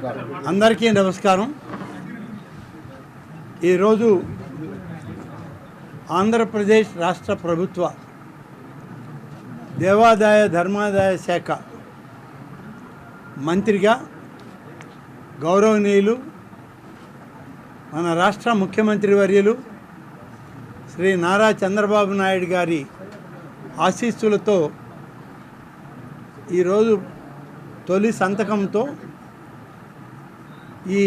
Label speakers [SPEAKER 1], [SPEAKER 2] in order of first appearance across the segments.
[SPEAKER 1] అందరికీ నమస్కారం. ఈరోజు ఆంధ్రప్రదేశ్ రాష్ట్ర ప్రభుత్వ దేవాదాయ ధర్మాదాయ శాఖ మంత్రిగా గౌరవనీయులు మన రాష్ట్ర ముఖ్యమంత్రి వర్యులు శ్రీ నారా చంద్రబాబు నాయుడు గారి ఆశీస్సులతో ఈరోజు తొలి సంతకంతో ఈ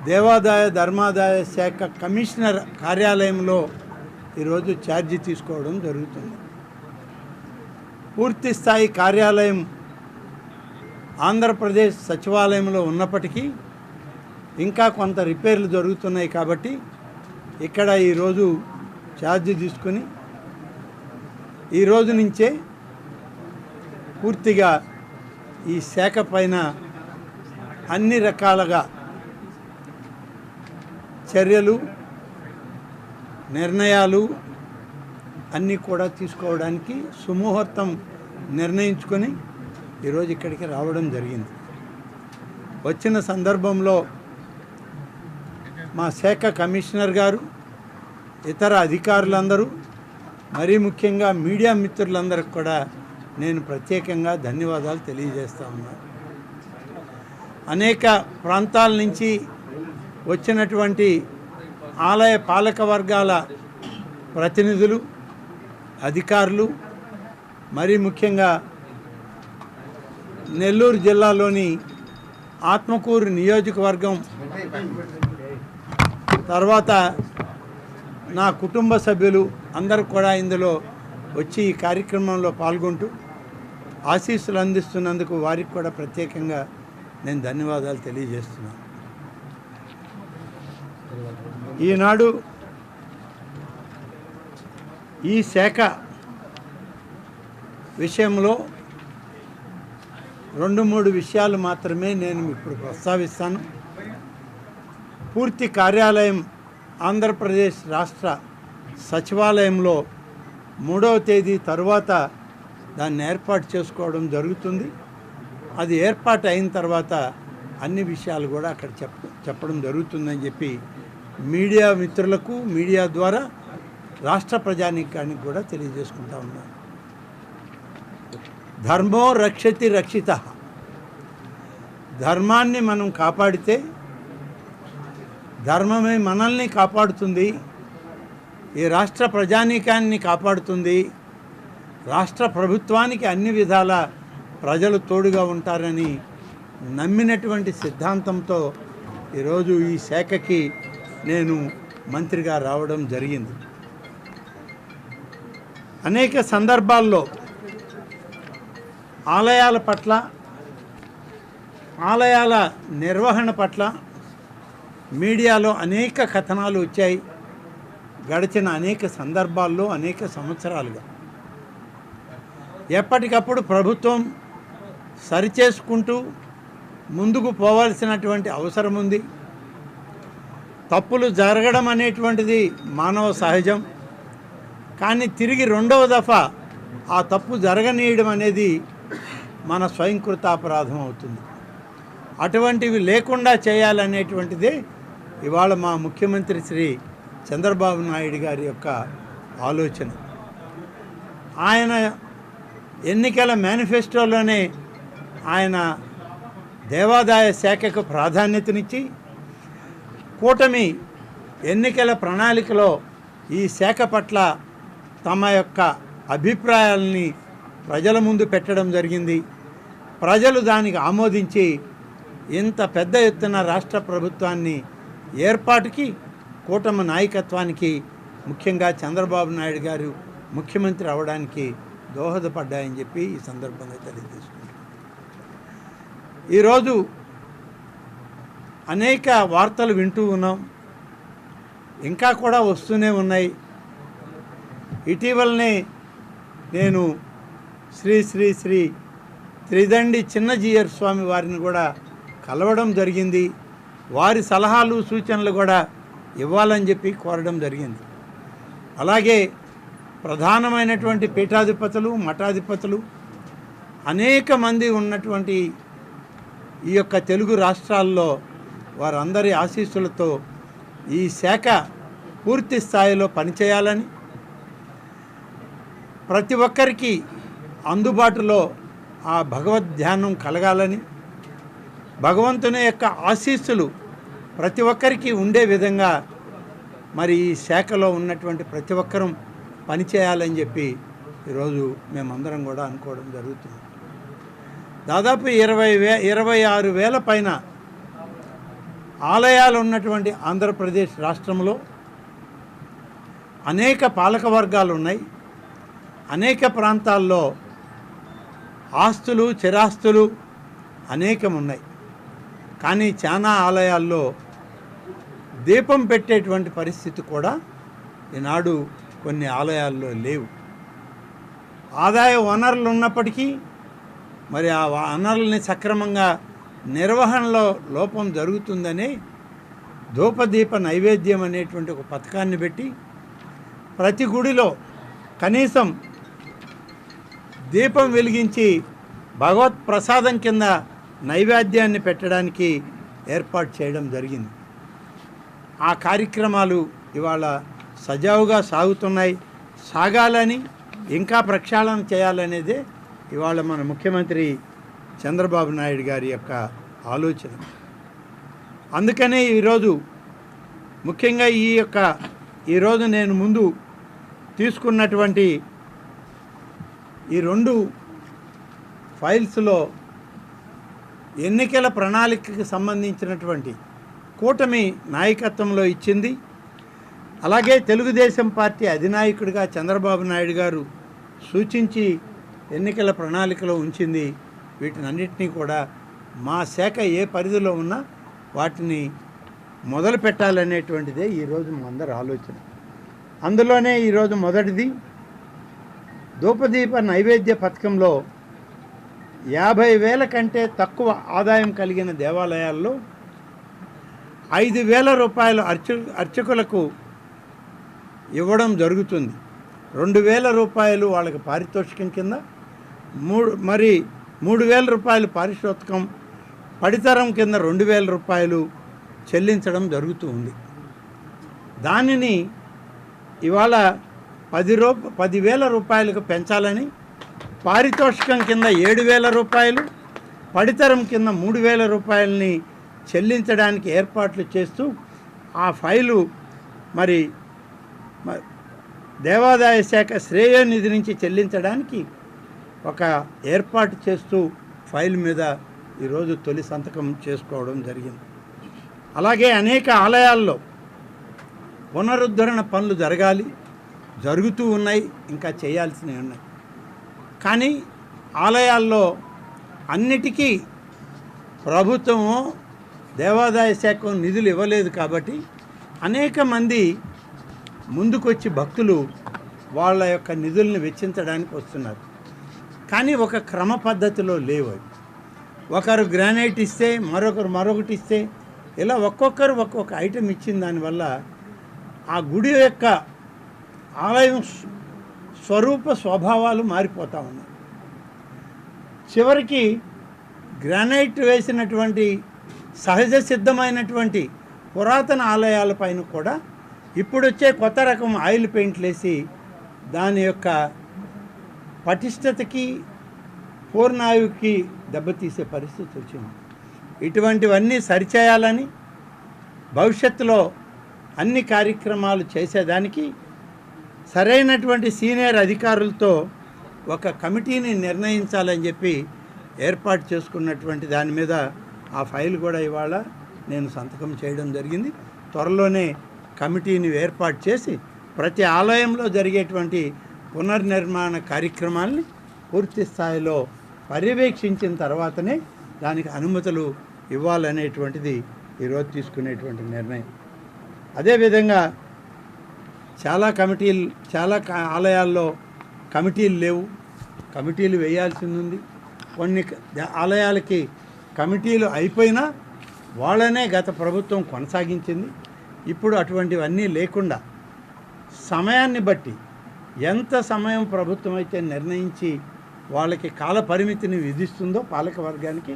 [SPEAKER 1] దేవాదాయ ధర్మాదాయ శాఖ కమిషనర్ కార్యాలయంలో ఈరోజు ఛార్జీ తీసుకోవడం జరుగుతుంది. పూర్తి స్థాయి కార్యాలయం ఆంధ్రప్రదేశ్ సచివాలయంలో ఉన్నప్పటికీ ఇంకా కొంత రిపేర్లు జరుగుతున్నాయి కాబట్టి ఇక్కడ ఈరోజు ఛార్జీ తీసుకుని ఈరోజు నుంచే పూర్తిగా ఈ శాఖ పైన అన్ని రకాలుగా చర్యలు నిర్ణయాలు అన్నీ కూడా తీసుకోవడానికి సుముహూర్తం నిర్ణయించుకొని ఈరోజు ఇక్కడికి రావడం జరిగింది. వచ్చిన సందర్భంలో మా శాఖ కమిషనర్ గారు, ఇతర అధికారులందరూ, మరీ ముఖ్యంగా మీడియా మిత్రులందరికీ కూడా నేను ప్రత్యేకంగా ధన్యవాదాలు తెలియజేస్తా ఉన్నాను. అనేక ప్రాంతాల నుంచి వచ్చినటువంటి ఆలయ పాలక వర్గాల ప్రతినిధులు, అధికారులు, మరీ ముఖ్యంగా నెల్లూరు జిల్లాలోని ఆత్మకూరు నియోజకవర్గం, తర్వాత నా కుటుంబ సభ్యులు అందరూ కూడా ఇందులో వచ్చి ఈ కార్యక్రమంలో పాల్గొంటూ ఆశీస్సులు అందిస్తున్నందుకు వారికి కూడా ప్రత్యేకంగా నేను ధన్యవాదాలు తెలియజేస్తున్నాను. ఈనాడు ఈ శాఖ విషయంలో 2-3 విషయాలు మాత్రమే నేను ఇప్పుడు ప్రస్తావిస్తాను. పూర్తి కార్యాలయం ఆంధ్రప్రదేశ్ రాష్ట్ర సచివాలయంలో 3వ తేదీ తరువాత దాన్ని ఏర్పాటు చేసుకోవడం జరుగుతుంది. అది ఏర్పాటు అయిన తర్వాత అన్ని విషయాలు కూడా అక్కడ చెప్పడం జరుగుతుందని చెప్పి మీడియా మిత్రులకు, మీడియా ద్వారా రాష్ట్ర ప్రజానీకానికి కూడా తెలియజేసుకుంటా ఉన్నాను. ధర్మో రక్షతి రక్షిత. ధర్మాన్ని మనం కాపాడితే ధర్మమే మనల్ని కాపాడుతుంది, ఈ రాష్ట్ర ప్రజానీకాన్ని కాపాడుతుంది, రాష్ట్ర ప్రభుత్వానికి అన్ని విధాల ప్రజలు తోడుగా ఉంటారని నమ్మినటువంటి సిద్ధాంతంతో ఈరోజు ఈ శాఖకి నేను మంత్రిగా రావడం జరిగింది. అనేక సందర్భాల్లో ఆలయాల పట్ల, ఆలయాల నిర్వహణ పట్ల మీడియాలో అనేక కథనాలు వచ్చాయి. గడిచిన అనేక సందర్భాల్లో, అనేక సంవత్సరాలుగా ఎప్పటికప్పుడు ప్రభుత్వం సరిచేసుకుంటూ ముందుకు పోవాల్సినటువంటి అవసరం ఉంది. తప్పులు జరగడం అనేటువంటిది మానవ సహజం. కానీ తిరిగి 2వ దఫా ఆ తప్పు జరగనీయడం అనేది మన స్వయంకృతాపరాధం అవుతుంది. అటువంటివి లేకుండా చేయాలనేటువంటిదే ఇవాళ మా ముఖ్యమంత్రి శ్రీ చంద్రబాబు నాయుడు గారి యొక్క ఆలోచన. ఆయన ఎన్నికల మేనిఫెస్టోలోనే ఆయన దేవాదాయ శాఖకు ప్రాధాన్యతనిచ్చి కూటమి ఎన్నికల ప్రణాళికలో ఈ శాఖ పట్ల తమ యొక్క అభిప్రాయాలని ప్రజల ముందు పెట్టడం జరిగింది. ప్రజలు దానికి ఆమోదించి ఇంత పెద్ద ఎత్తున రాష్ట్ర ప్రభుత్వాన్ని ఏర్పాటుకి, కూటమి నాయకత్వానికి, ముఖ్యంగా చంద్రబాబు నాయుడు గారు ముఖ్యమంత్రి అవడానికి దోహదపడ్డాయని చెప్పి ఈ సందర్భంగా తెలియజేసుకుంటాం. ఈరోజు అనేక వార్తలు వింటూ ఉన్నాం, ఇంకా కూడా వస్తూనే ఉన్నాయి. ఇటీవలనే నేను శ్రీ శ్రీ శ్రీ త్రిదండి చిన్నజీయర్ స్వామి వారిని కూడా కలవడం జరిగింది. వారి సలహాలు, సూచనలు కూడా ఇవ్వాలని చెప్పి కోరడం జరిగింది. అలాగే ప్రధానమైనటువంటి పీఠాధిపతులు, మఠాధిపతులు, అనేక మంది ఉన్నటువంటి ఈ యొక్క తెలుగు రాష్ట్రాల్లో వారందరి ఆశీస్సులతో ఈ శాఖ పూర్తి స్థాయిలో పనిచేయాలని, ప్రతి ఒక్కరికి అందుబాటులో ఆ భగవద్ ధ్యానం కలగాలని, భగవంతుని యొక్క ఆశీస్సులు ప్రతి ఒక్కరికి ఉండే విధంగా మరి ఈ శాఖలో ఉన్నటువంటి ప్రతి ఒక్కరూ పనిచేయాలని చెప్పి ఈరోజు మేమందరం కూడా అనుకోవడం జరుగుతుంది. దాదాపు 26,000 పైన ఆలయాలు ఉన్నటువంటి ఆంధ్రప్రదేశ్ రాష్ట్రంలో అనేక పాలక వర్గాలు ఉన్నాయి. అనేక ప్రాంతాల్లో ఆస్తులు చిరాస్తులు అనేకం ఉన్నాయి. కానీ చాలా ఆలయాల్లో దీపం పెట్టేటువంటి పరిస్థితి కూడా ఈనాడు కొన్ని ఆలయాల్లో లేవు. ఆదాయ వనరులు ఉన్నప్పటికీ మరి ఆ వనరుల్ని సక్రమంగా నిర్వహణలో లోపం జరుగుతుందని ధూపదీప నైవేద్యం అనేటువంటి ఒక పథకాన్ని పెట్టి ప్రతి గుడిలో కనీసం దీపం వెలిగించి భగవత్ ప్రసాదం కింద నైవేద్యాన్ని పెట్టడానికి ఏర్పాటు చేయడం జరిగింది. ఆ కార్యక్రమాలు ఇవాళ సజావుగా సాగుతున్నాయి. సాగాలని, ఇంకా ప్రక్షాళన చేయాలనేదే ఇవాళ మన ముఖ్యమంత్రి చంద్రబాబు నాయుడు గారి యొక్క ఆలోచన. అందుకనే ఈరోజు ముఖ్యంగా ఈరోజు నేను ముందు తీసుకున్నటువంటి ఈ 2 ఫైల్స్లో ఎన్నికల ప్రణాళికకు సంబంధించినటువంటి కూటమి నాయకత్వంలో ఇచ్చింది, అలాగే తెలుగుదేశం పార్టీ అధినాయకుడిగా చంద్రబాబు నాయుడు గారు సూచించి ఎన్నికల ప్రణాళికలో ఉంచింది. వీటినన్నిటినీ కూడా మా శాఖ ఏ పరిధిలో ఉన్నా వాటిని మొదలు పెట్టాలనేటువంటిదే ఈరోజు అందరి ఆలోచన. అందులోనే ఈరోజు మొదటిది ధూపదీప నైవేద్య పథకంలో 50,000 కంటే తక్కువ ఆదాయం కలిగిన దేవాలయాల్లో 5,000 రూపాయలు అర్చకులకు ఇవ్వడం జరుగుతుంది. 2,000 రూపాయలు వాళ్ళకి పారితోషికం కింద, 3,000 రూపాయలు పారితోషికం, పడితరం కింద 2,000 రూపాయలు చెల్లించడం జరుగుతూ ఉంది. దానిని ఇవాళ 10,000 రూపాయలకు పెంచాలని, పారితోషికం కింద 7,000 రూపాయలు, పడితరం కింద 3,000 రూపాయలని చెల్లించడానికి ఏర్పాట్లు చేస్తూ ఆ ఫైలు మరి దేవాదాయ శాఖ శ్రేయోనిధి నుంచి చెల్లించడానికి ఒక ఏర్పాటు చేస్తూ ఫైల్ మీద ఈరోజు తొలి సంతకం చేసుకోవడం జరిగింది. అలాగే అనేక ఆలయాల్లో పునరుద్ధరణ పనులు జరుగుతూ ఉన్నాయి, ఇంకా చేయాల్సినవి ఉన్నాయి. కానీ ఆలయాల్లో అన్నిటికీ ప్రభుత్వము దేవాదాయ శాఖ నిధులు ఇవ్వలేదు కాబట్టి అనేక మంది ముందుకొచ్చి భక్తులు వాళ్ళ యొక్క నిధుల్ని వెచ్చించడానికి వస్తున్నారు. కానీ ఒక క్రమ పద్ధతిలో లేవు. ఒకరు గ్రానైట్ ఇస్తే మరొకరు మరొకటి ఇస్తే ఇలా ఒక్కొక్కరు ఒక్కొక్క ఐటెం ఇచ్చిన దానివల్ల ఆ గుడి యొక్క ఆలయం స్వరూప స్వభావాలు మారిపోతూ ఉన్నాయి. చివరికి గ్రానైట్ వేసినటువంటి సహజ సిద్ధమైనటువంటి పురాతన ఆలయాలపైన కూడా ఇప్పుడు వచ్చే కొత్త రకం ఆయిల్ పెయింట్లు వేసి దాని యొక్క పటిష్టతకి పూర్ణాయువుకి దెబ్బతీసే పరిస్థితి వచ్చింది. ఇటువంటివన్నీ సరిచేయాలని, భవిష్యత్తులో అన్ని కార్యక్రమాలు చేసేదానికి సరైనటువంటి సీనియర్ అధికారులతో ఒక కమిటీని నిర్ణయించాలని చెప్పి ఏర్పాటు చేసుకున్నటువంటి దాని మీద ఆ ఫైల్ కూడా ఇవాళ నేను సంతకం చేయడం జరిగింది. త్వరలోనే కమిటీని ఏర్పాటు చేసి ప్రతి ఆలయంలో జరిగేటువంటి పునర్నిర్మాణ కార్యక్రమాల్ని పూర్తి స్థాయిలో పర్యవేక్షించిన తర్వాతనే దానికి అనుమతులు ఇవ్వాలనేటువంటిది ఈరోజు తీసుకునేటువంటి నిర్ణయం. అదేవిధంగా చాలా ఆలయాల్లో కమిటీలు లేవు, కమిటీలు వేయాల్సింది ఉంది. కొన్ని ఆలయాలకి కమిటీలు అయిపోయినా వాళ్ళనే గత ప్రభుత్వం కొనసాగించింది. ఇప్పుడు అటువంటివన్నీ లేకుండా సమయాన్ని బట్టి ఎంత సమయం ప్రభుత్వం అయితే నిర్ణయించి వాళ్ళకి కాల పరిమితిని విధిస్తుందో పాలక వర్గానికి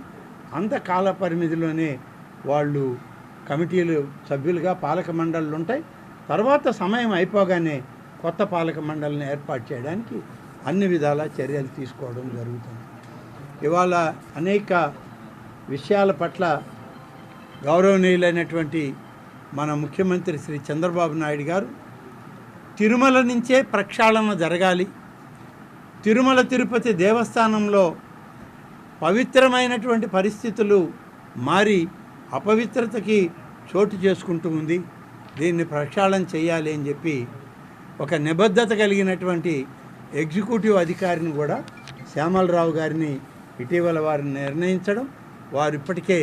[SPEAKER 1] అంత కాల పరిమితిలోనే వాళ్ళు కమిటీలు సభ్యులుగా పాలక మండళ్ళు ఉంటాయి. తర్వాత సమయం అయిపోగానే కొత్త పాలక మండలిని ఏర్పాటు చేయడానికి అన్ని విధాల చర్యలు తీసుకోవడం జరుగుతుంది. ఇవాళ అనేక విషయాల పట్ల గౌరవనీయులైనటువంటి మన ముఖ్యమంత్రి శ్రీ చంద్రబాబు నాయుడు గారు తిరుమల నుంచే ప్రక్షాళన జరగాలి, తిరుమల తిరుపతి దేవస్థానంలో పవిత్రమైనటువంటి పరిస్థితులు మారి అపవిత్రతకి చోటు చేసుకుంటూ ఉంది, దీన్ని ప్రక్షాళన చేయాలి అని చెప్పి ఒక నిబద్ధత కలిగినటువంటి ఎగ్జిక్యూటివ్ అధికారిని కూడా శ్యామలరావు గారిని ఇటీవల వారిని నిర్ణయించడం, వారు ఇప్పటికే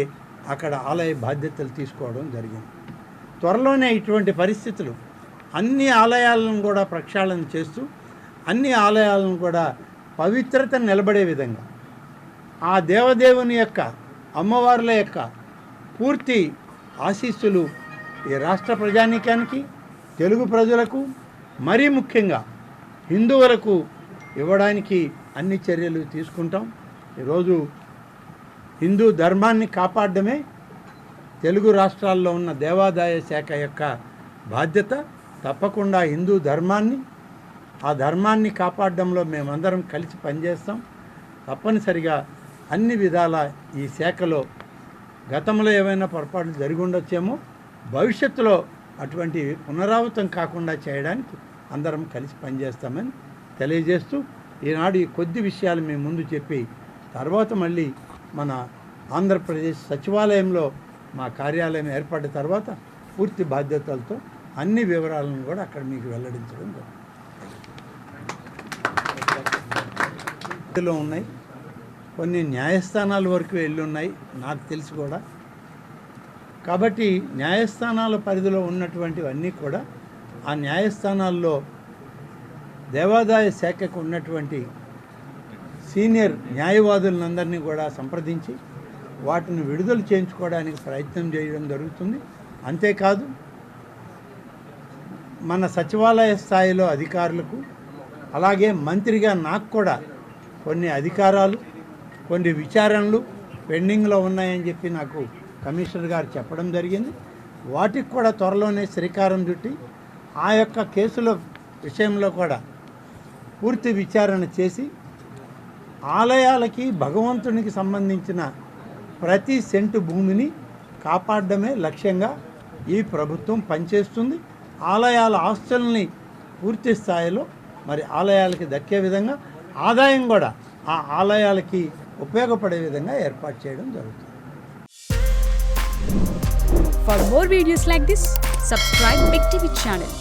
[SPEAKER 1] అక్కడ ఆలయ బాధ్యతలు తీసుకోవడం జరిగింది. త్వరలోనే ఇటువంటి పరిస్థితులు అన్ని ఆలయాలను కూడా ప్రక్షాళన చేస్తూ అన్ని ఆలయాలను కూడా పవిత్రత నిలబడే విధంగా ఆ దేవదేవుని యొక్క అమ్మవార్ల యొక్క పూర్తి ఆశీస్సులు ఈ రాష్ట్ర ప్రజానీకానికి, తెలుగు ప్రజలకు, మరీ ముఖ్యంగా హిందువులకు ఇవ్వడానికి అన్ని చర్యలు తీసుకుంటాం. ఈరోజు హిందూ ధర్మాన్ని కాపాడడమే తెలుగు రాష్ట్రాల్లో ఉన్న దేవాదాయ శాఖ యొక్క బాధ్యత. తప్పకుండా హిందూ ధర్మాన్ని, ఆ ధర్మాన్ని కాపాడడంలో మేమందరం కలిసి పనిచేస్తాం. తప్పనిసరిగా అన్ని విధాల ఈ శాఖలో గతంలో ఏమైనా పొరపాట్లు జరిగి ఉండొచ్చేమో, భవిష్యత్తులో అటువంటి పునరావృతం కాకుండా చేయడానికి అందరం కలిసి పనిచేస్తామని తెలియజేస్తూ ఈనాడు ఈ కొద్ది విషయాలు మేము ముందు చెప్పి తర్వాత మళ్ళీ మన ఆంధ్రప్రదేశ్ సచివాలయంలో మా కార్యాలయం ఏర్పడిన తర్వాత పూర్తి బాధ్యతలతో అన్ని వివరాలను కూడా అక్కడ మీకు వెల్లడించడం జరుగుతుంది. ఉన్నాయి కొన్ని న్యాయస్థానాల వరకు వెళ్ళి ఉన్నాయి నాకు తెలిసి కూడా. కాబట్టి న్యాయస్థానాల పరిధిలో ఉన్నటువంటివన్నీ కూడా ఆ న్యాయస్థానాల్లో దేవాదాయ శాఖకు ఉన్నటువంటి సీనియర్ న్యాయవాదులందరినీ కూడా సంప్రదించి వాటిని విడుదల చేయించుకోవడానికి ప్రయత్నం చేయడం జరుగుతుంది. అంతేకాదు మన సచివాలయ స్థాయిలో అధికారులకు, అలాగే మంత్రిగా నాకు కూడా కొన్ని అధికారాలు, కొన్ని విచారణలు పెండింగ్లో ఉన్నాయని చెప్పి నాకు కమిషనర్ గారు చెప్పడం జరిగింది. వాటికి కూడా త్వరలోనే శ్రీకారం చుట్టి ఆ యొక్క కేసుల విషయంలో కూడా పూర్తి విచారణ చేసి ఆలయాలకి, భగవంతునికి సంబంధించిన ప్రతి సెంటు భూమిని కాపాడడమే లక్ష్యంగా ఈ ప్రభుత్వం పనిచేస్తుంది. ఆలయాల ఆస్తుల్ని పూర్తి స్థాయిలో మరి ఆలయాలకి దక్కే విధంగా, ఆదాయం కూడా ఆ ఆలయాలకి ఉపయోగపడే విధంగా ఏర్పాటు చేయడం జరుగుతుంది.
[SPEAKER 2] For more videos like this, subscribe Big TV channel.